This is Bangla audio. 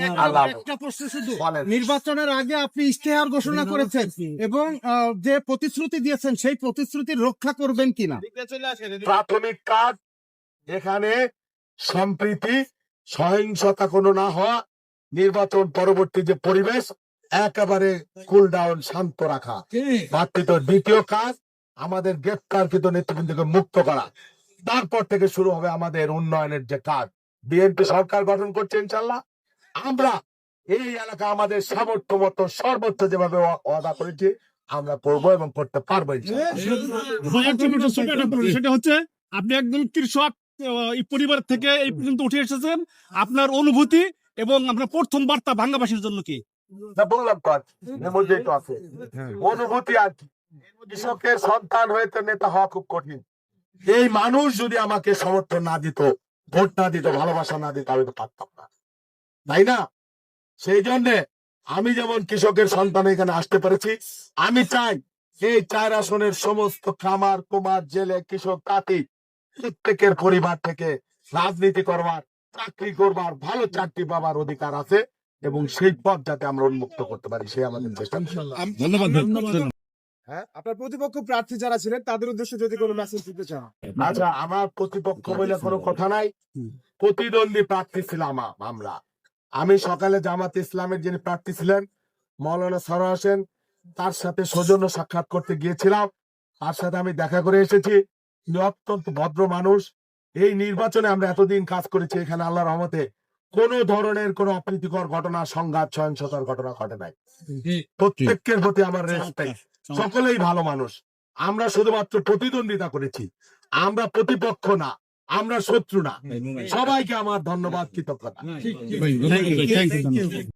একটা প্রশ্ন শুধু, নির্বাচনের আগে আপনি ইশতেহার ঘোষণা করেছেন এবং যে প্রতিশ্রুতি দিয়েছেন সেই প্রতিশ্রুতি রক্ষা করবেন কিনা? প্রাথমিক কাজ এখানে সম্প্রীতি সহিংসতা কোনো না হওয়া, নির্বাচন পরবর্তী যে পরিবেশ একেবারে কুল ডাউন শান্ত রাখা। দ্বিতীয় কাজ আমাদের গ্রেপ্তারকৃত নেতৃবৃন্দকে মুক্ত করা। তারপর থেকে শুরু হবে আমাদের উন্নয়নের যে কাজ। বিএনপি সরকার গঠন করছে ইনশাল্লাহ, আমরা এই এলাকা আমাদের সামর্থ্য মতো সর্বোচ্চ যেভাবে ওয়াদা করেছি আমরা করবো এবং করতে পারবো। সেটা হচ্ছে আপনি একজন কৃষক এই পরিবার থেকে এই পর্যন্ত উঠে এসেছেন, আপনার অনুভূতি এবং আপনার প্রথম বার্তা ভাঙ্গাবাসীর জন্য কি? বললাম তো মধ্যেই তো আছে অনুভূতি। আর কি, কৃষকের সন্তান হয়ে তো নেতা হওয়া খুব কঠিন। এই মানুষ যদি আমাকে সমর্থন না দিত, ভোট না দিত, ভালোবাসা না দিত, আমি তো পারতাম না, তাই না? সেই জন্য আমি যেমন কৃষকের সন্তান এখানে আসতে পেরেছি, আমি চাই এই 4 আসনের সমস্ত খামার কুমার জেলে কৃষক তাঁতি প্রত্যেকের পরিবার থেকে রাজনীতি করবার, চাকরি করবার, ভালো চাকরি পাবার অধিকার আছে এবং সেই পথ যাতে আমরা উন্মুক্ত করতে পারি সেই আমাদের চেষ্টা। ধন্যবাদ। হ্যাঁ, আপনার প্রতিপক্ষ প্রার্থী যারা ছিলেন তাদের উদ্দেশ্যে যদি কোনো মেসেজ দিতে চান। আচ্ছা, আমার প্রতিপক্ষ বলে কোনো কথা নাই, প্রতিদ্বন্দ্বী প্রার্থী ছিলাম আমরা। আমি সকালে জামাত ইসলামের যিনি প্রার্থী ছিলেন মৌলানা সরোয়ার হোসেন, তার সাথে সৌজন্য সাক্ষাৎ করতে গিয়েছিলাম। তার সাথে আমি দেখা করে এসেছি। তিনি অত্যন্ত ভদ্র মানুষ। এই নির্বাচনে আমরা এতদিন কাজ করেছি, এখানে আল্লাহর রহমতে কোন ধরনের কোন অপ্রীতিকর ঘটনা, সংঘাত, সহিংসতার ঘটনা ঘটে নাই। প্রত্যেকের প্রতি আমার রেসপেক্ট। সকলেই ভালো মানুষ। আমরা শুধুমাত্র প্রতিদ্বন্দ্বিতা করেছি, আমরা প্রতিপক্ষ না, আমরা শত্রু না। সবাইকে আমার ধন্যবাদ, কৃতজ্ঞতা।